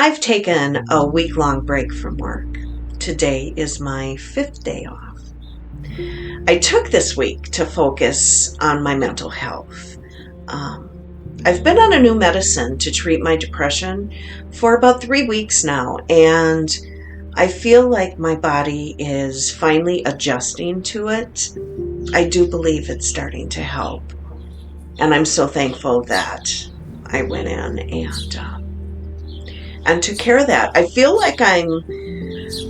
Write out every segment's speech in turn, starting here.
I've taken a week-long break from work. Today is my 5th day off. I took this week to focus on my mental health. I've been on a new medicine to treat my depression for about 3 weeks now, and I feel like my body is finally adjusting to it. I do believe it's starting to help, and I'm so thankful that I went in and took care of that. I feel like I'm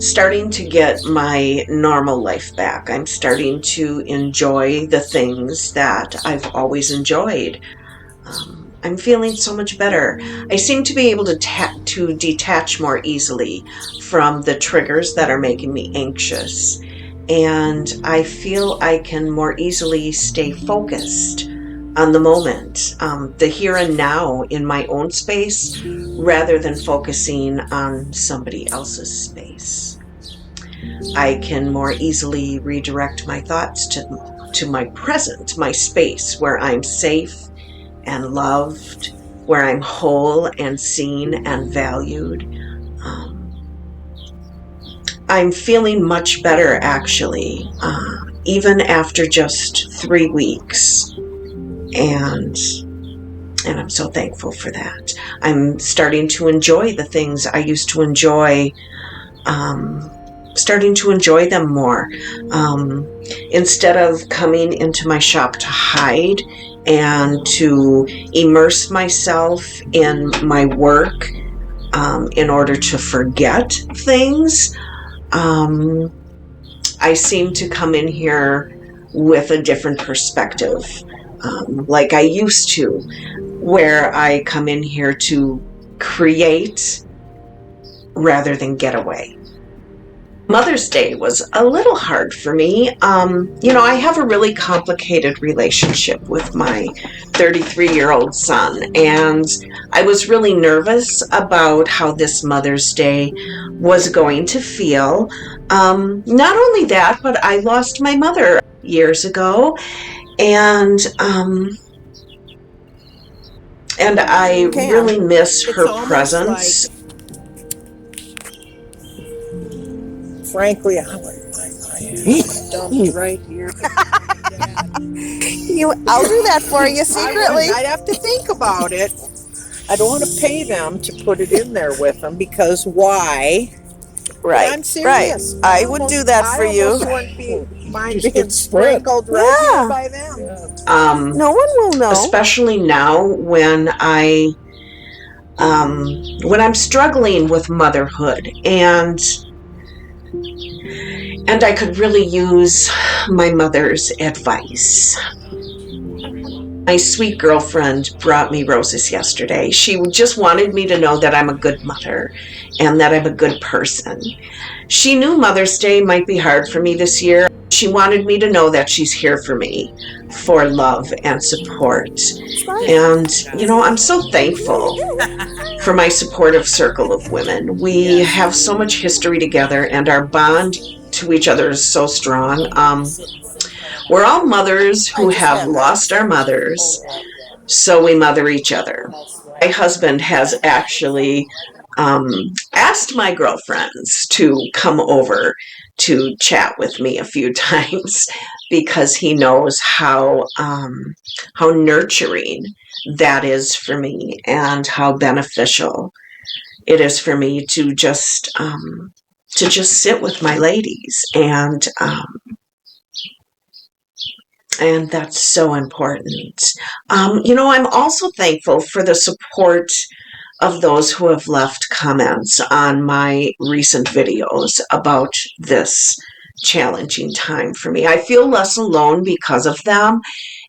starting to get my normal life back. I'm starting to enjoy the things that I've always enjoyed. I'm feeling so much better. I seem to be able to detach more easily from the triggers that are making me anxious. And I feel I can more easily stay focused on the moment, the here and now in my own space, rather than focusing on somebody else's space. I can more easily redirect my thoughts to my present, my space, where I'm safe and loved, where I'm whole and seen and valued. I'm feeling much better, actually, even after just 3 weeks. And I'm so thankful for that. I'm starting to enjoy the things I used to enjoy, starting to enjoy them more. Instead of coming into my shop to hide and to immerse myself in my work in order to forget things, I seem to come in here with a different perspective, like I used to, where I come in here to create rather than get away. Mother's Day was a little hard for me. I have a really complicated relationship with my 33-year-old son, and I was really nervous about how this Mother's Day was going to feel. Not only that, but I lost my mother years ago, and I really miss her presence. Frankly, I like my dumped right here. I'll do that for you secretly. I'd have to think about it. I don't want to pay them to put it in there with them because why? Right. But I'm serious. Right. I would do that for you. I almost wouldn't mind being sprinkled right here by them. No one will know. Especially now when I'm struggling with motherhood, and I could really use my mother's advice. My sweet girlfriend brought me roses yesterday. She just wanted me to know that I'm a good mother and that I'm a good person. She knew Mother's Day might be hard for me this year. She wanted me to know that she's here for me, for love and support. And, I'm so thankful for my supportive circle of women. We have so much history together, and our bond to each other is so strong. We're all mothers who have lost our mothers, so we mother each other. My husband has actually asked my girlfriends to come over to chat with me a few times because he knows how nurturing that is for me and how beneficial it is for me to just sit with my ladies, and that's so important. I'm also thankful for the support of those who have left comments on my recent videos about this challenging time for me. I feel less alone because of them,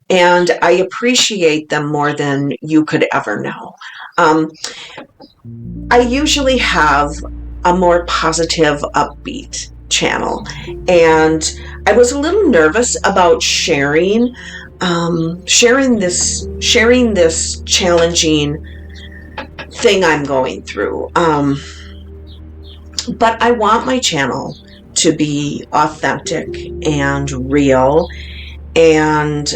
and I appreciate them more than you could ever know. I usually have a more positive, upbeat channel, and I was a little nervous about sharing this challenging thing I'm going through. But I want my channel to be authentic and real, and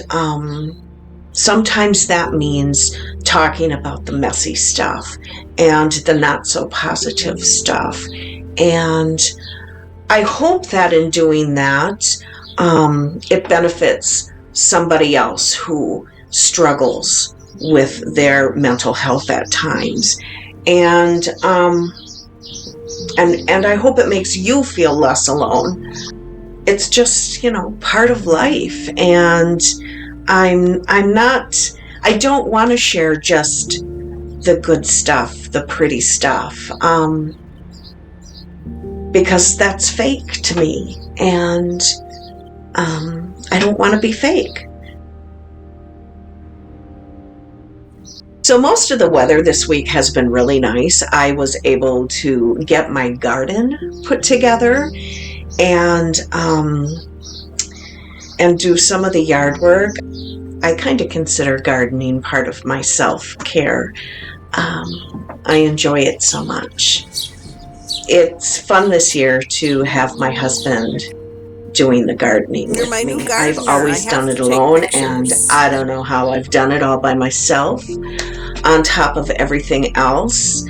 sometimes that means talking about the messy stuff and the not so positive stuff. And I hope that in doing that, it benefits somebody else who struggles with their mental health at times. And I hope it makes you feel less alone. It's just, part of life. And I don't want to share just the good stuff, the pretty stuff, because that's fake to me. And I don't want to be fake. So most of the weather this week has been really nice. I was able to get my garden put together and do some of the yard work. I kind of consider gardening part of my self-care. I enjoy it so much. It's fun this year to have my husband doing the gardening You're with my me. new gardener. I've always done it alone, and I don't know how I've done it all by myself on top of everything else.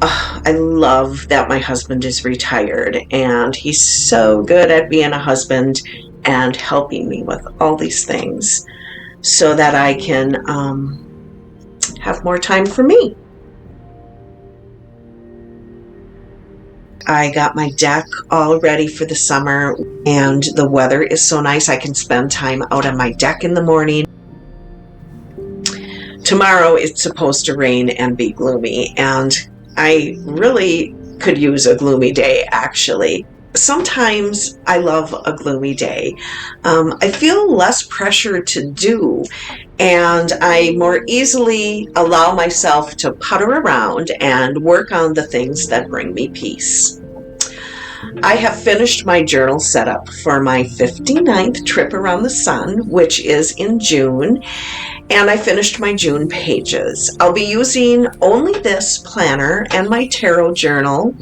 I love that my husband is retired, and he's so good at being a husband and helping me with all these things so that I can have more time for me. I got my deck all ready for the summer, and the weather is so nice. I can spend time out on my deck in the morning. Tomorrow it's supposed to rain and be gloomy, and I really could use a gloomy day, actually. Sometimes I love a gloomy day. I feel less pressure to do, and I more easily allow myself to putter around and work on the things that bring me peace. I have finished my journal setup for my 59th trip around the sun, which is in June, and I finished my June pages. I'll be using only this planner and my tarot journal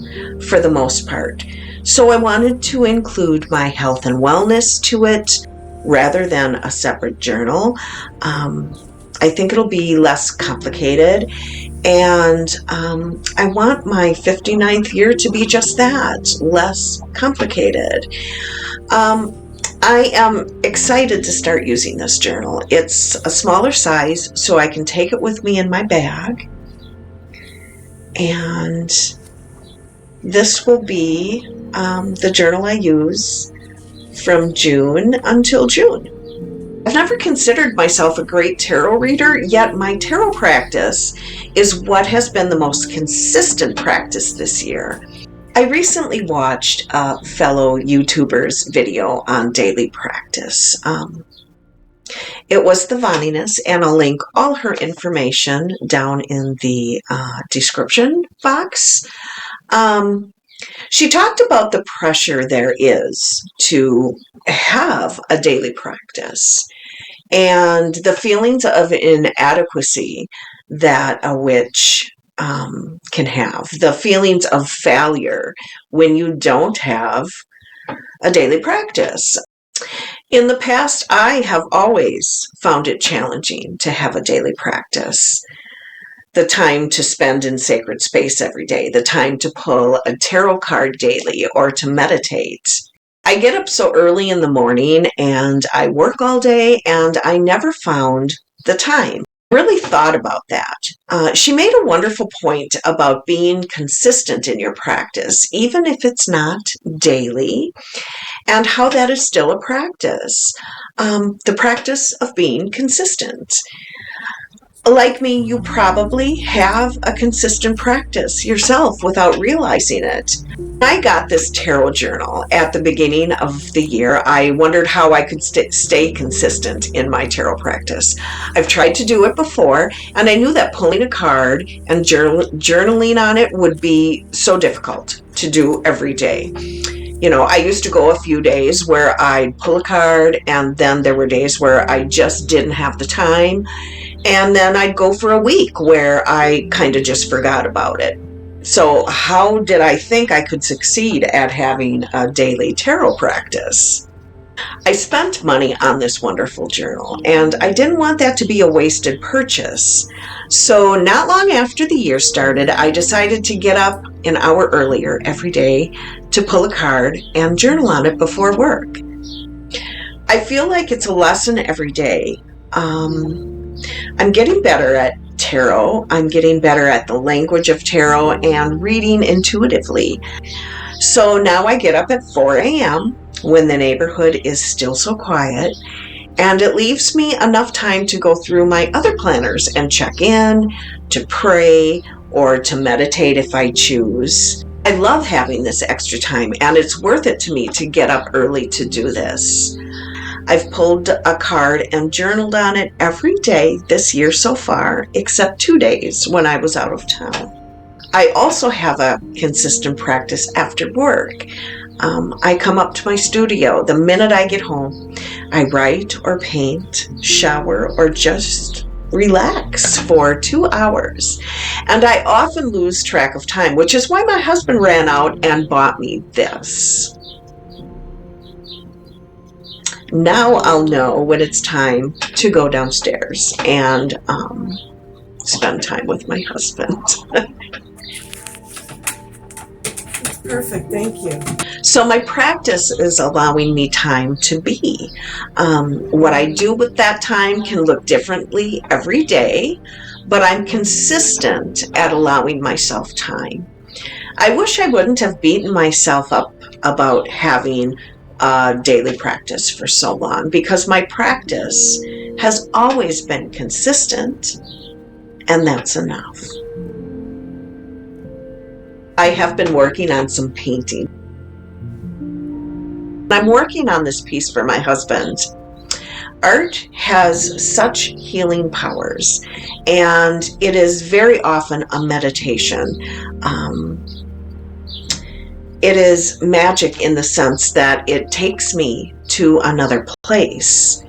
for the most part. So I wanted to include my health and wellness to it rather than a separate journal. I think it'll be less complicated, and I want my 59th year to be just that, less complicated. I am excited to start using this journal. It's a smaller size, so I can take it with me in my bag. And this will be the journal I use from June until June. I've never considered myself a great tarot reader, yet my tarot practice is what has been the most consistent practice this year. I recently watched a fellow YouTuber's video on daily practice. It was the Vaniness, and I'll link all her information down in the description box. She talked about the pressure there is to have a daily practice and the feelings of inadequacy that a witch can have, the feelings of failure when you don't have a daily practice. In the past, I have always found it challenging to have a daily practice. The time to spend in sacred space every day, the time to pull a tarot card daily or to meditate. I get up so early in the morning and I work all day, and I never found the time. Really thought about that. She made a wonderful point about being consistent in your practice, even if it's not daily, and how that is still a practice. The practice of being consistent. Like me, you probably have a consistent practice yourself without realizing it. I got this tarot journal at the beginning of the year. I wondered how I could stay consistent in my tarot practice. I've tried to do it before, and I knew that pulling a card and journaling on it would be so difficult to do every day. I used to go a few days where I'd pull a card, and then there were days where I just didn't have the time. And then I'd go for a week where I kind of just forgot about it. So how did I think I could succeed at having a daily tarot practice? I spent money on this wonderful journal, and I didn't want that to be a wasted purchase. So not long after the year started, I decided to get up an hour earlier every day to pull a card and journal on it before work. I feel like it's a lesson every day. I'm getting better at tarot. I'm getting better at the language of tarot and reading intuitively. So now I get up at 4 a.m. when the neighborhood is still so quiet, and it leaves me enough time to go through my other planners and check in, to pray, or to meditate if I choose. I love having this extra time, and it's worth it to me to get up early to do this. I've pulled a card and journaled on it every day this year so far, except 2 days when I was out of town. I also have a consistent practice after work. I come up to my studio the minute I get home. I write or paint, shower, or just relax for 2 hours. And I often lose track of time, which is why my husband ran out and bought me this. Now I'll know when it's time to go downstairs and spend time with my husband. Perfect, thank you. So my practice is allowing me time to be. What I do with that time can look differently every day, but I'm consistent at allowing myself time. I wish I wouldn't have beaten myself up about having a daily practice for so long, because my practice has always been consistent, and that's enough. I have been working on some painting. I'm working on this piece for my husband. Art has such healing powers, and it is very often a meditation. It is magic in the sense that it takes me to another place.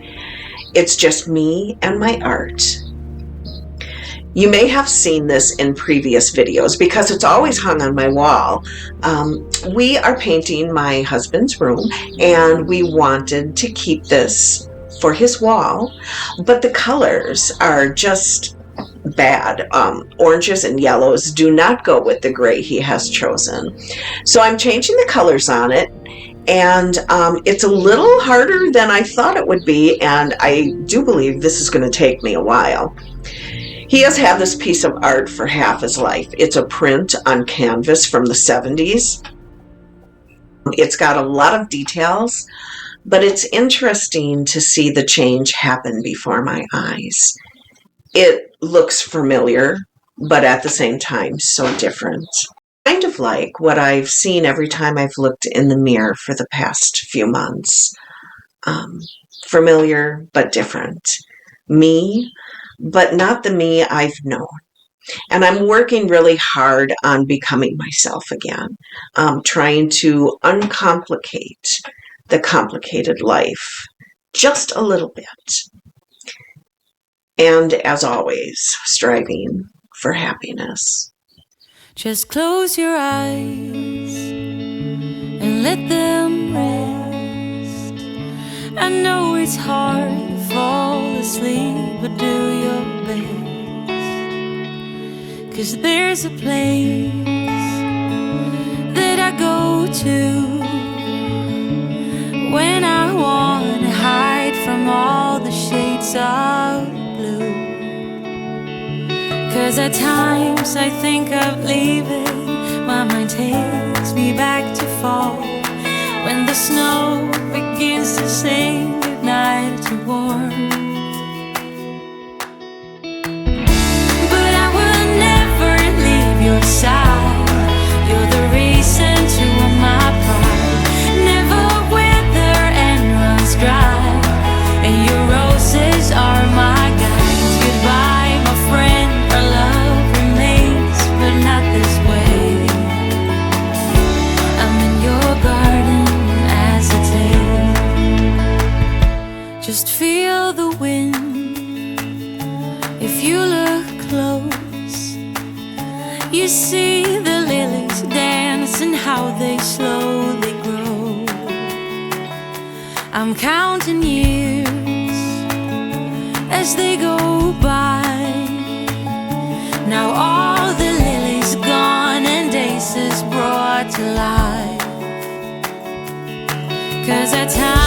It's just me and my art. You may have seen this in previous videos because it's always hung on my wall. We are painting my husband's room, and we wanted to keep this for his wall, but the colors are just bad. Oranges and yellows do not go with the gray he has chosen. So I'm changing the colors on it, and it's a little harder than I thought it would be, and I do believe this is going to take me a while. He has had this piece of art for half his life. It's a print on canvas from the 70s. It's got a lot of details, but it's interesting to see the change happen before my eyes. It looks familiar, but at the same time, so different. Kind of like what I've seen every time I've looked in the mirror for the past few months. Familiar, but different. Me, but not the me I've known. And I'm working really hard on becoming myself again, trying to uncomplicate the complicated life just a little bit. And as always, striving for happiness. Just close your eyes and let them rest. I know it's hard to fall asleep, but do your best. 'Cause there's a place that I go to when I want to hide from all the shades of blue. 'Cause at times I think of leaving, my mind takes me back to fall, when the snow begins to sing goodnight to warm. But I will never leave your side. You're the reason to all my pride. Never wither and runs dry, and your roses are my guides. Goodbye, my friend, our love remains, but not this way. I'm in your garden as a day. Just feel the to life. 'Cause at times